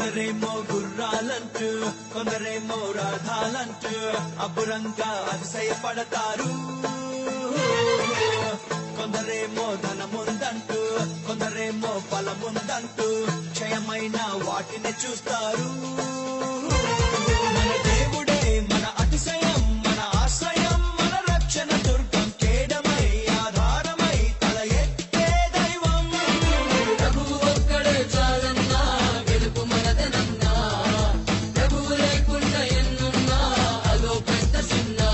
కొందరేమో గుర్రాలంటూ కొందరేమో రథాలంటూ అబ్బురంగా అతిశయపడతారు. కొందరేమో ధనముందంటూ కొందరేమో ఫలముందంటూ క్షయమైన వాటిని చూస్తారు. మన దేవుడే మన అతిశయం, మన ఆశ్రయం, మన రక్షణ దుర్గం, కేడమై ఆధారమై తల ఎత్తే దైవం. ప్రభువు ఒక్కడే చాలన్నా, గెలుపు మనదనన్నా. ప్రభువు లేకుండా ఎన్నున్నా అదో పెద్ద సున్నా.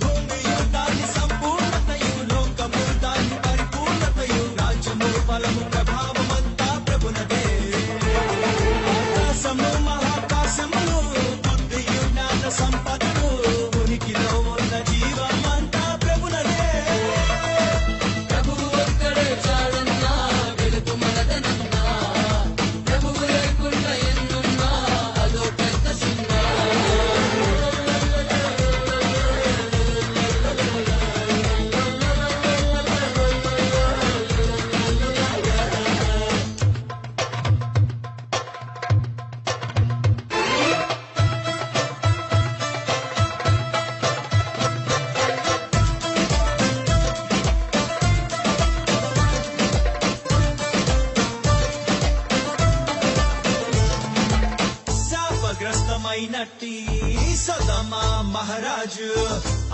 భూమియు దాని సంపూర్ణతయు, లోకము దాని పరిపూర్ణతయు, రాజ్యము బలము ప్రభావమంతా ప్రభునదే. ఆకాశము మహాకాశములు, బుద్ధియు జ్ఞాన సంపదలు, ఉనికిలో ఉన్న జీవమంతా ప్రభునదే. ప్రభువు ఒక్కడే చాలన్నా, గెలుపు మనదనన్నా. ప్రభువు లేకుండా ఎన్నున్నా అదో పెద్ద సున్నా. శాపగ్రస్తమైనట్టి సొదొమ మహారాజు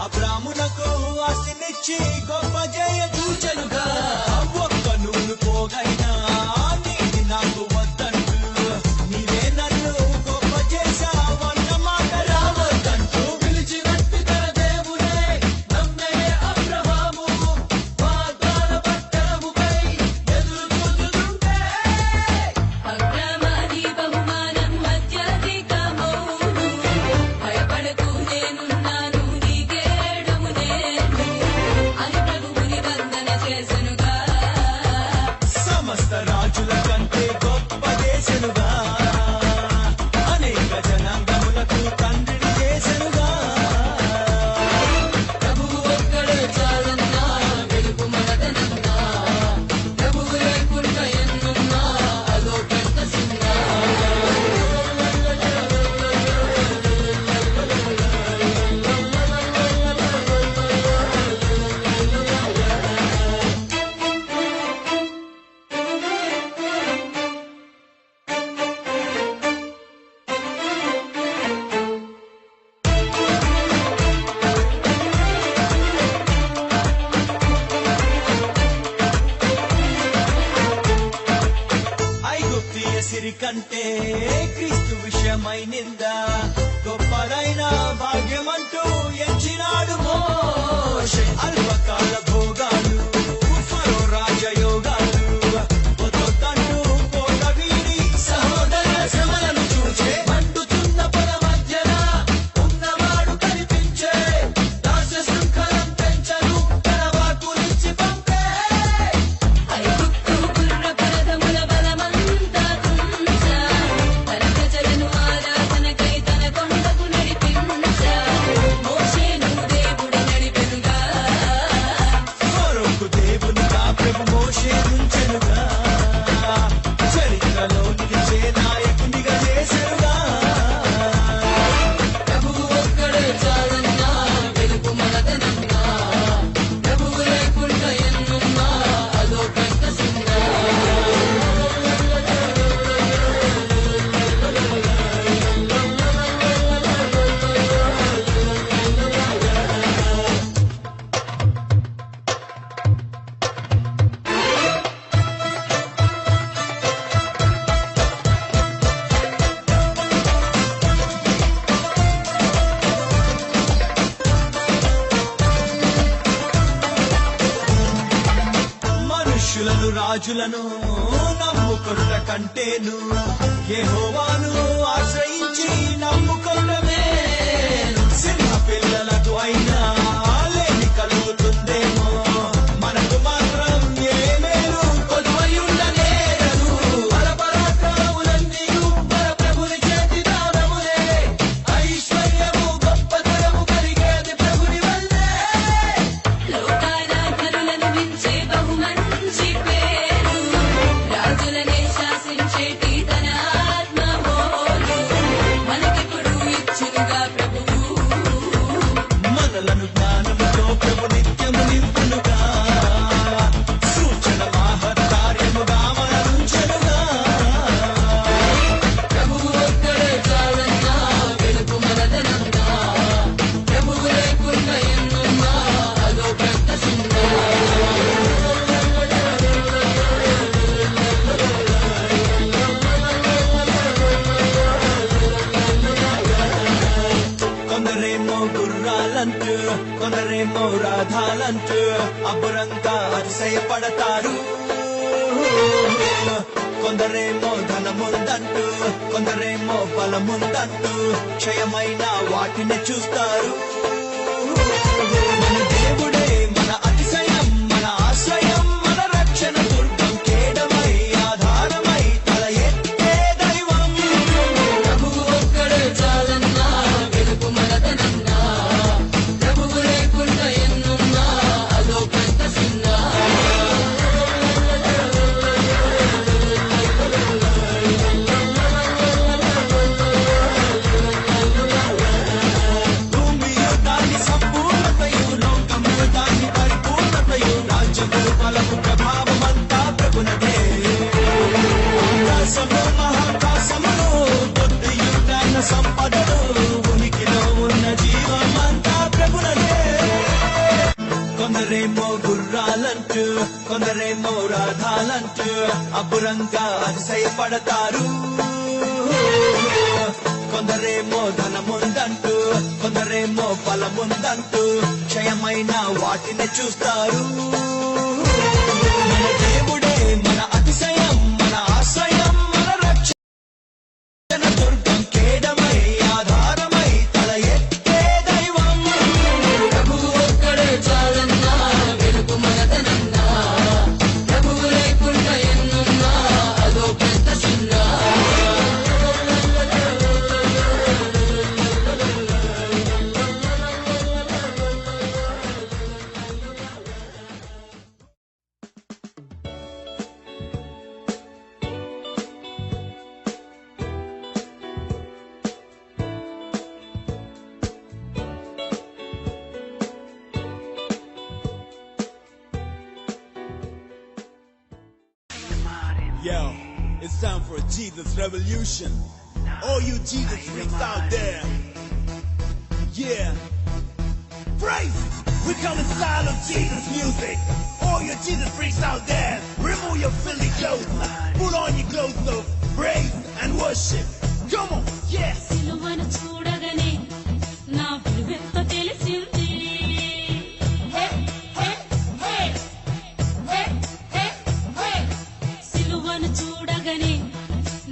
అబ్రామునకు ఆస్తినిచ్చి గొప్ప జయ చూచెనుగా. ఒక్క నూలు పోగైనా నీది నాకు వద్దంటూ, నీవే నన్ను గొప్ప చేశావన్న మాట రావద్దంటూ. పిలిచినట్టు తన దేవుడే నమ్మే అబ్రహాము, వాగ్దాన పట్టణముపై ఎదురు చూచుతుంటే. అబ్రహామీ బహుమానం అత్యధికమౌను. భయపడకు నేనున్నాను, నీకేడము నేను అని ప్రభువుని వందన చేసెనుగా. సమస్త రాజుల కంటే గొప్ప దేశనుగా, అనేక జనాంగములకు తండ్రిని చేసెనుగా. ప్రభువు ఒక్కడే చాలన్నా, గెలుపు మనదనన్నా. ప్రభువు లేకుండా ఎన్నున్నా అదో పెద్ద సున్నా. ఐగుప్తీయ సిరి కంటే క్రీస్తు విషయమై నింద గొప్పదైన భాగ్యమంటూ ఎంచినాడు మోషే. అల్పకాల భోగాలు, ఫరో రాజయోగాలు వదొద్దంటూ కోట వీడి సహోదర శ్రమలను చూచే. మండుతున్న పొద మధ్యన ఉన్నవాడు కనిపించే. దాస్య శృంఖలం పెంచను, తన వాక్కులిచ్చి పంపే. ఐగుప్తు గుర్ర పరదముల బలమంతా తుంచా. తన ప్రజలను ఆరాధనకై తన కొండకు నడిపించా. మోషేను దేవుడు నడిపెనుగా. ఫరోకు దేవునిగా ప్రభు మోషే నుంచెనుగా. చరిత్రలో నిలిచే నాయకునిగా చేసెనుగా. ప్రభువు ఒక్కడే చాలన్నా, గెలుపు మనదనన్నా. ప్రభువు లేకుండా ఎన్నున్నా అదో పెద్ద సున్నా. మనుష్యులను రాజులను నమ్ముకొనుట కంటేను యెహోవాను ఆశ్రయించి నమ్ముకొనడమే. సింహ పిల్లలకు అయినా లేమి కలుగుతుందేమో, మనకు మాత్రం ఏ మేలు కొదువయుండనేరదు. పరపరాక్రమములన్నీయు పరప్రభుని చేతి దానములే. ఐశ్వర్యము గొప్పతనము కలిగేది ప్రభుని వలనే. గుర్రాలంటూ అబ్బురంతా అతిశయపడతారు. కొందరేమో ధనముందంటూ, కొందరేమో బలముందంటూ క్షయమైన వాటిని చూస్తారు. మన దేవుడే మన అతిశయం, మన ఆశ్రయం, మన రక్షణ దుర్గం, కేడమై ఆధారమై తల ఎత్తే దైవం. ప్రభువు ఒక్కడే చాలన్నా, వెలుగు మనదనన్నా. ప్రభువు లేకుండా ఎన్నున్నా, అదో పెద్ద సున్నా. భూమియు దాని సంపూర్ణతయు, లోకము దాని పరిపూర్ణతయు, రాజ్యము బలము ప్రభావమంతా ప్రభునదే. ఆకాశము మహాకాశములు, బుద్ధియు జ్ఞాన సంపదలు, ఉనికిలో ఉన్న జీవమంతా ప్రభునదే. కొందరేమో గుర్రాలంటూ, కొందరేమో రథాలంటూ అబ్బురంగా అతిశయపడతారు. కొందరేమో ధనముందంటూ, కొందరేమో బలముందంటూ క్షయమైన వాటిని చూస్తారు. మన దేవుడే మన అతిశయం, మన ఆశ్రయం, మన రక్షణ దుర్గం, కేడమై ఆధారమై తల ఎత్తే దైవం. ప్రభువు ఒక్కడే చాలన్నా, వెలుగు మనదనన్నా. ప్రభువు లేకుండా ఎన్నున్నా, అదో పెద్ద సున్నా. Yo, it's time for a Jesus revolution. All you Jesus freaks out there. Yeah. Praise! We come in style of Jesus music. All you Jesus freaks out there. Remove your filthy clothes. Put on your clothes of praise and worship. Come on, yes. సిలువను చూడగానే నా విలువెంతో తెలిసింది. హే, హే, హే, హే, హే, హే. సిలువను చూడగానే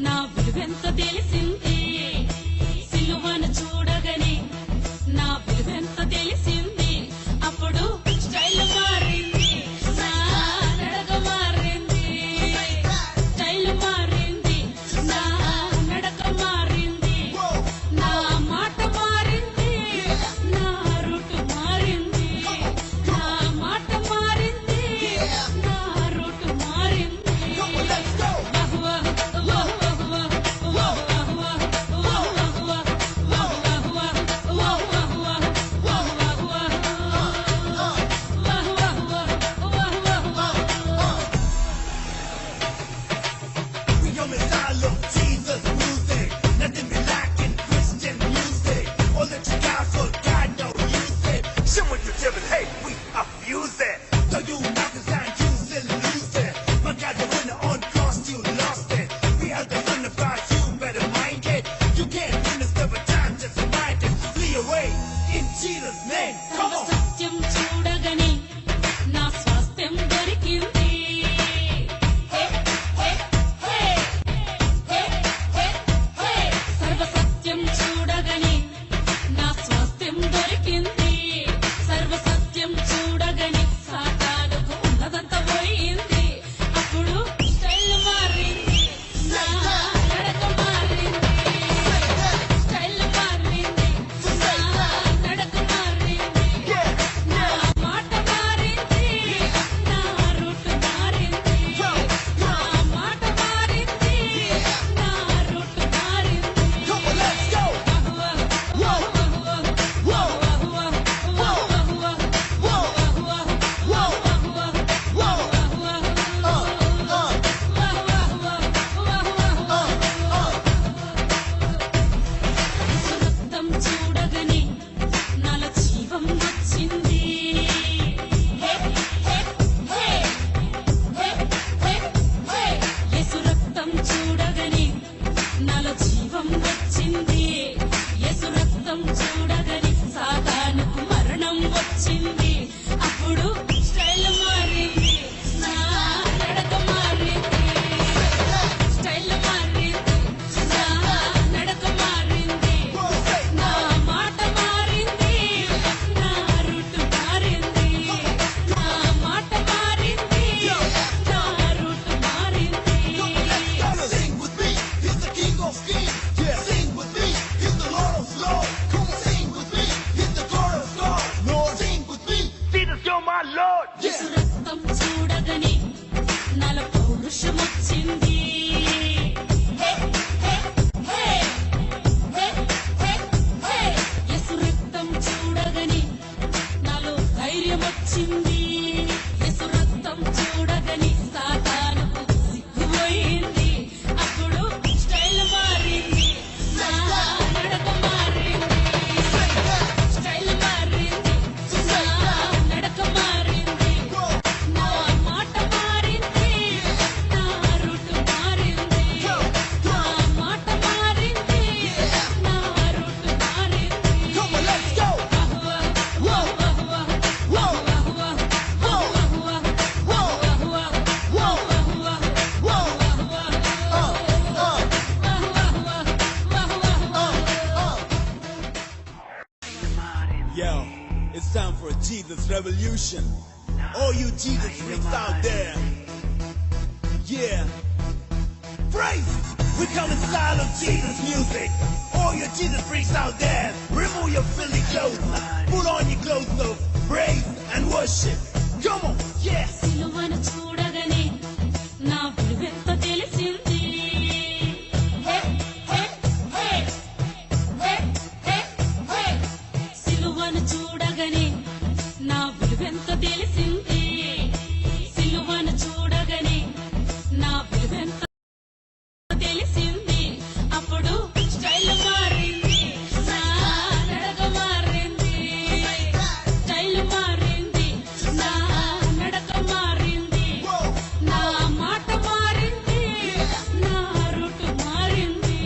నా విలువెంతో తెలిసింది. సిలువను చూడగానే నా విలువెంతో తెలిసింది. అప్పుడు స్టైల్ మారింది, నా నడక మారింది. స్టైల్ మారింది, నా నడక మారింది. నా మాట మారింది, నా రూట్ మారింది. నా మాట మారింది, నా రూట్ మారింది. వహ్ వహ్ వహ్ వహ్ వహ్. తెలిసింది. హే హే హే హే హే హే యేసు రక్తం చూడగానే నాలో ధైర్యం వచ్చింది. యేసు రక్తం చూడగానే సాతానుకు సిగ్గుపోయింది. అప్పుడు స్టైల్ మారింది, నా నడక మారింది. స్టైల్ మారింది, నా నడక మారింది. నా మాట మారింది, నా రూట్ మారింది. నా మాట మారింది, నా రూట్ మారింది. Come on, let's go. Whoa, whoa, whoa, whoa, whoa, whoa, Yo, it's time for a Jesus revolution. All you Jesus freaks out there. Yeah. Praise! We come in style of Jesus music. All your Jesus freaks out there. Remove your filthy clothes. Put on your clothes of praise and worship. Come on, yeah. సిలువను చూడగానే నా విలువెంత తెలిసింది. హే హే హే హే హే హే సిలువను చూడగానే నా విలువెంత తెలిసింది. సిలువను చూడగానే నా విలువెంత తెలిసింది. అప్పుడు స్టైల్ మారింది, నా నడక మారింది. స్టైల్ మారింది, నా నడక మారింది. నా మాట మారింది, నా రూట్ మారింది.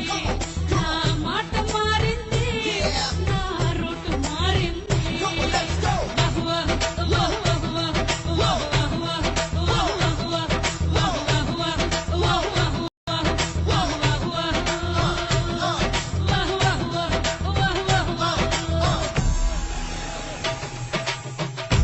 నా మాట మారింది, నా రూట్ మారింది. Come on, let's go.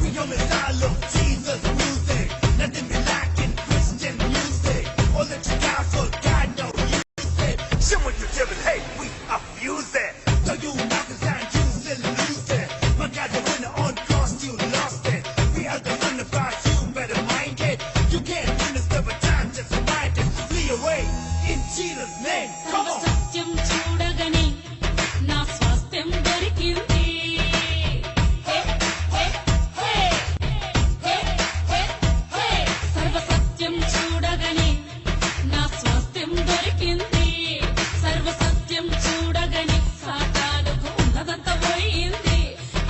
We come in style of Jesus music. Nothing be lacking Christian music. All that you got for God, no use it. Shit when you devil hate, we abuse it. So you knock us down, you still lose it. My God, the winner on cross, you lost it. We are the winner, but you better mind it. You can't win this every time, just mind it. Flee away in Jesus' name. Come on. సత్యం చూడగానే నా స్వాస్థ్యం దొరికింది. హే హే హే హే హే హే సర్వసత్యం చూడగానే నా స్వాస్థ్యం దొరికింది. సర్వసత్యం చూడగానే సాతానుకు ఉన్నదంతా పోయింది.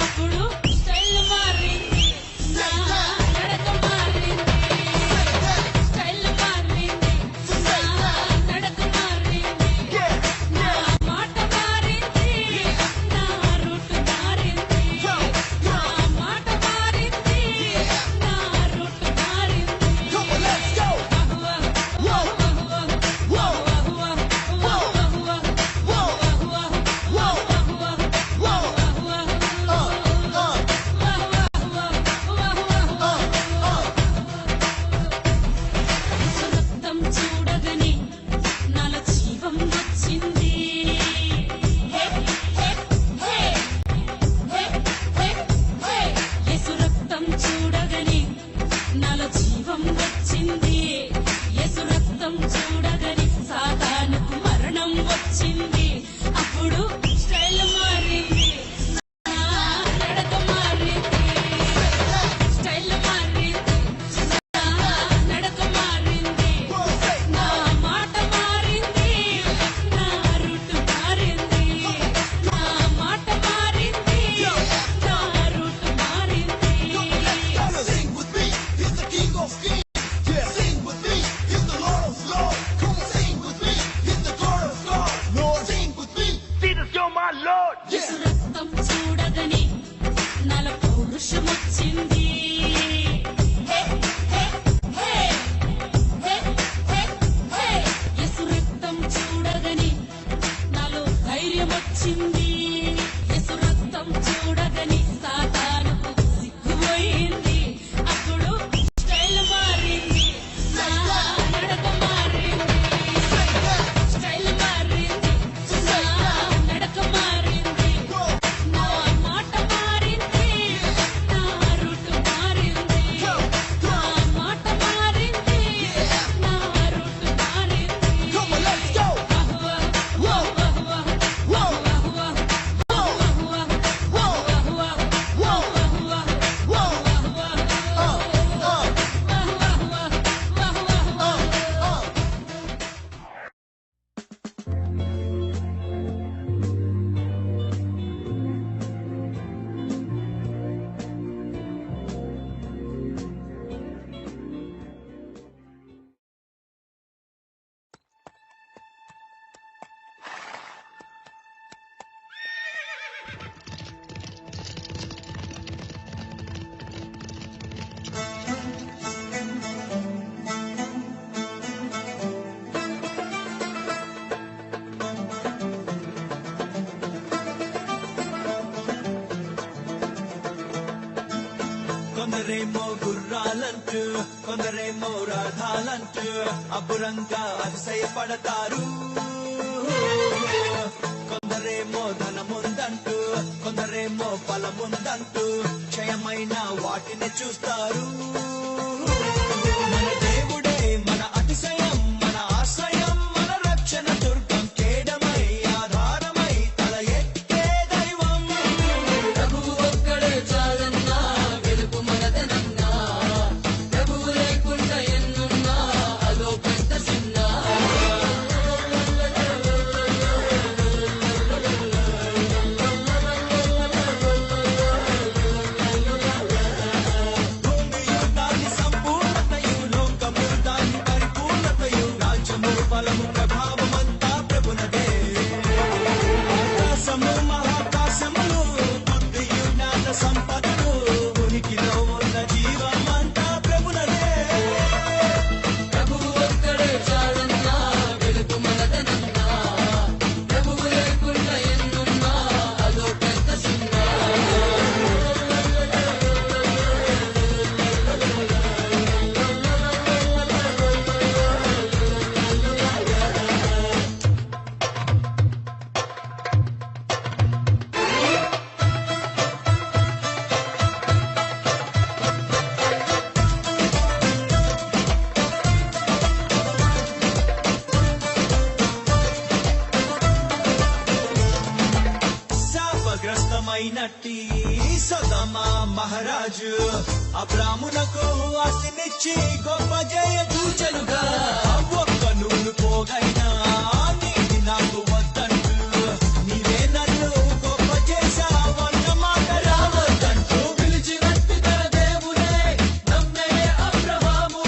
అప్పుడు స్టైల్ మారింది, నా నడక మారింది. స్టైల్ మారింది, నా నడక మారింది. నా కొందరేమో గుర్రాలంటూ కొందరేమో రథాలంటూ అబ్బురంగా అతిశయపడతారు. కొందరేమో ధనముందంటూ కొందరేమో ఫలముందంటూ క్షయమైన వాటిని చూస్తారు. మన దేవుడే మన అతిశయం, మన ఆశ్రయం, మన రక్షణ దుర్గం, కేడమై ఆధారమై తల ఎత్తే దైవం. ప్రభువు ఒక్కడే చాలన్నా, వెలుగు మనదనన్నా. ప్రభువు లేకుండా ఎన్నున్నా అదో పెద్ద చిన్న. భూమియు దాని సంపూర్ణతయు, లోకము దాని పరిపూర్ణతయు, రాజ్యము బలము ప్రభావమంతా ప్రభునదే. ఆకాశము మహాకాశములు, బుద్ధియు జ్ఞాన సంపదలు, ఉనికిలో ఉన్న జీవమంతా ప్రభునదే. ప్రభువు ఒక్కడే చాలన్నా, వెలుగు మనదనన్నా. ప్రభువు లేకుండా ఎన్నున్నా అదో పెద్ద చిన్న. శాపగ్రస్తమైనట్టి సొదొమ మహారాజు అబ్రామునకు ఆస్తినిచ్చి గొప్ప జయ చూచెనుగా. ఒక్క నూలు పోగైనా నీది నాకు వద్దంటూ, నీవే నన్ను గొప్ప చేశావన్న మాట రావద్దంటూ. పిలిచినట్టు తన దేవుడే నమ్మే అబ్రహాము,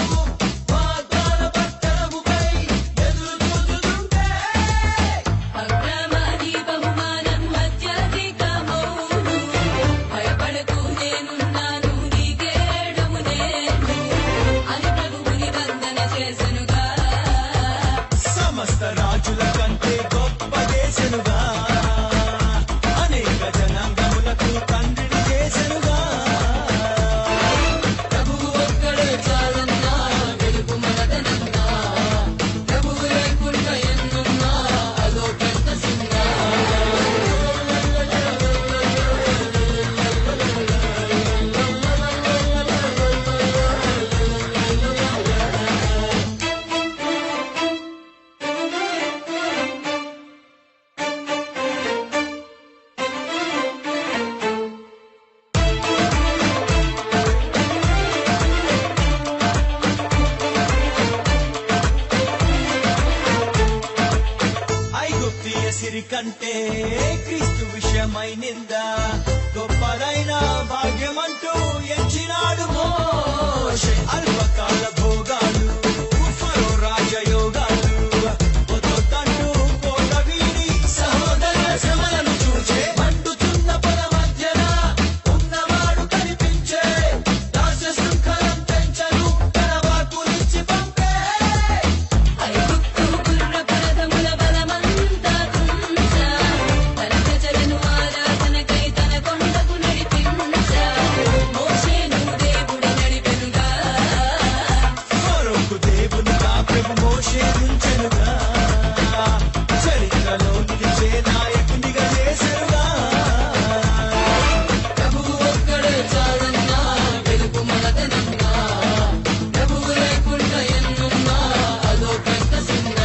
వాగ్దాన పట్టణముపై ఎదురు చూచుతుంటే. అబ్రహామీ బహుమానం అత్యధికమౌను. భయపడకు నేనున్నాను నీకేడము నేను అని ప్రభువుని వందన చేసెనుగా. సమస్త రాజుల కంటే గొప్ప చేసెనుగా, అనేక జనాంగములకు తండ్రిని చేసెనుగా. ప్రభువు ఒక్కడే చాలన్నా, వెలుగు మనదనన్నా. ప్రభువు లేకుండా ఎన్నున్నా అదో పెద్ద చిన్న. ఐగుప్తీయ సిరి కంటే క్రీస్తు విషయమై నింద గొప్పదైన భాగ్యమంటూ ఎంచినాడు మోషే. అల్పకాల భోగాలు, ఫరో రాజయోగాలు వదొద్దంటూ కోట వీడి సహోదర శ్రమలను చూచే. మండుచున్న పొద మధ్యన ఉన్నవాడు కనిపించే. దాస్య శృంఖలం పెంచను, తన వాక్కులిచ్చి పంపే. ఐగుప్తు గుర్రపు రథముల బలమంతా తుంచా. తన ప్రజలను ఆరాధనకై తన కొండకు నడిపించా. మోషేను దేవుడు నడిపెనుగా. ఫరోకు దేవునిగా ప్రభు మోషే ఉంచెనుగా. చరిత్రలో నిలిచే నాయకునిగా చేసెనుగా. ప్రభువు ఒక్కడే చాలన్నా, వెలుగు మనదనన్నా. ప్రభువు లేకుండా ఎన్నున్నా అదో పెద్ద చిన్న.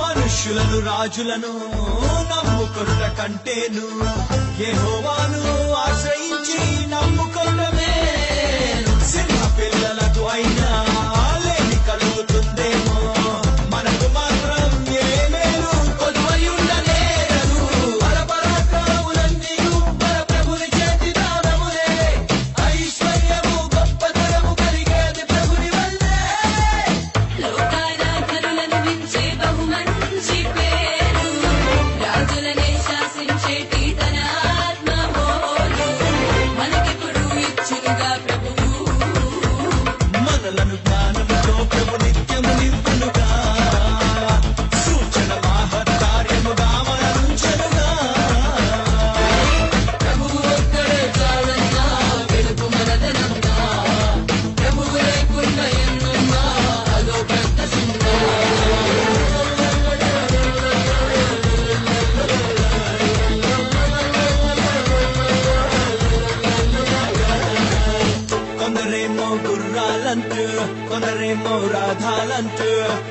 మనుష్యులను రాజులను నమ్ముకొనుట కంటేను యెహోవాను ఆశ్రయించి నమ్ముకొనడమే. సింహ పిల్లలకు అయినా లేమి కలుగుతుందేమో, మనకు మాత్రం ఏ మేలు కొలువయుండనేరదు. పరపరాక్రమములన్నీయు పరప్రభుని చేతి దానములే. ఐశ్వర్యము గొప్పతనము కలిగేది ప్రభుని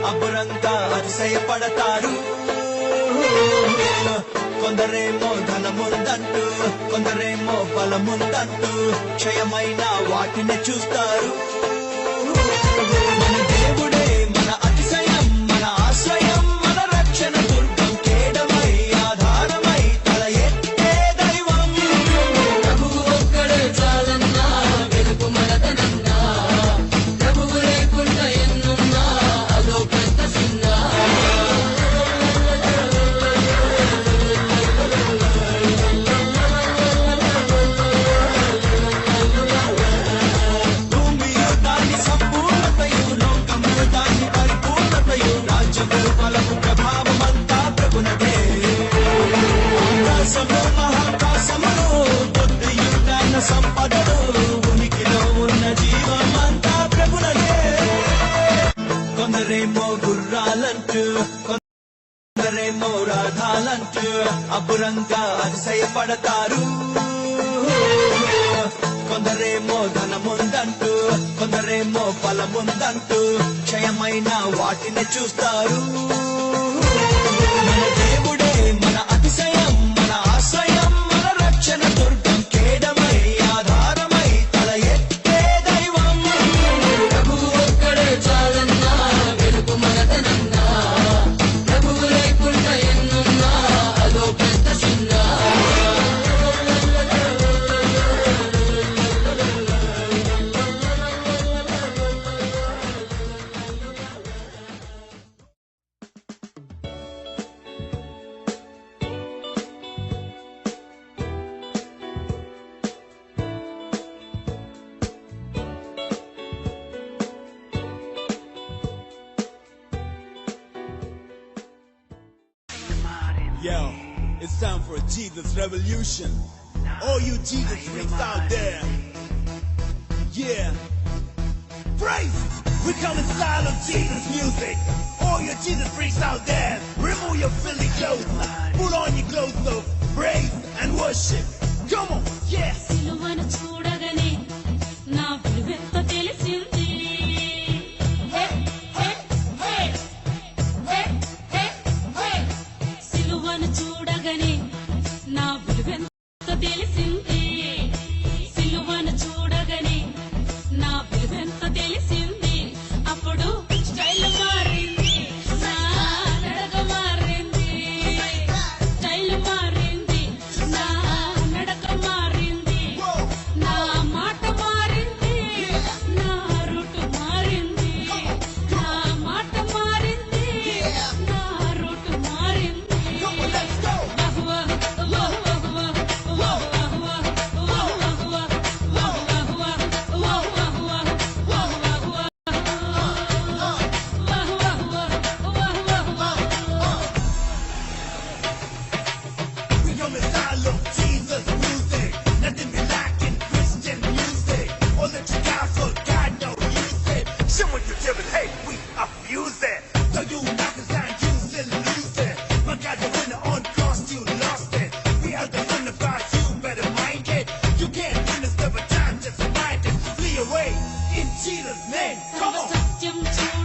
అబ్బురంతా అతిశయపడతారు. కొందరేమో ధనముందంటూ, కొందరేమో బలముందంటూ క్షయమైన వాటిని చూస్తారు. మన దేవుడే మన అతిశయం, మన ఆశ్రయం, మన రక్షణ దుర్గం, కేడమై ఆధారమై తల ఎత్తే దైవం. ప్రభువు ఒక్కడే చాలన్నా, వెలుగు మనదనన్నా. ప్రభువు లేకుండా ఎన్నున్నా, అదో పెద్ద సున్నా. భూమియు దాని సంపూర్ణతయు, లోకము దాని పరిపూర్ణతయు, రాజ్యము బలము ప్రభావమంతా ప్రభునదే. ఆకాశము మహాకాశములు, బుద్ధియు జ్ఞాన సంపదలు, ఉనికిలో ఉన్న జీవమంతా ప్రభునదే. కొందరేమో గుర్రాలంటూ, కొందరేమో రథాలంటూ అబ్బురంగా అతిశయపడతారు. కొందరేమో ధనముందంటూ, కొందరేమో బలముందంటూ క్షయమైన వాటిని చూస్తారు. మన దేవుడే మన అతిశయం, మన ఆశ్రయం, మన రక్షణ దుర్గం, కేడమై ఆధారమై తల ఎత్తే దైవం. ప్రభువు ఒక్కడే చాలన్నా, వెలుగు మనదనన్నా. ప్రభువు లేకుండా ఎన్నున్నా, అదో పెద్ద సున్నా. Yo, it's time for a Jesus revolution. All you Jesus freaks out there. Yeah. Praise! We come in style of Jesus music. All your Jesus freaks out there. Remove your filthy clothes. Put on your clothes of praise and worship. Come on, yes. సిలువను చూడగానే నా విలువెంత తెలిసింది. హే, హే, హే, హే, హే, హే. సిలువను చూడగానే నా విలువెంత తెలిసింది. సిలువను చూడగానే నా విలువెంత తెలిసింది. అప్పుడు స్టైల్ మారింది, నా నడక మారింది. స్టైల్ మారింది, నా నడక మారింది. నా మాట మారింది, నా రూటు మారింది. నా మాట మారింది, నా రూటు మారింది. We come in style of Jesus music. Nothing be lacking Christian music. All that you got for God, no use it. Someone you tell hey, we abuse it. So you knock us down, you still lose it. My God, the winner on cross, you lost it. We are the one about you, better mind it. You can't win us, never time, just mind it. Flee away in Jesus' name. Come on. సత్యం చూడ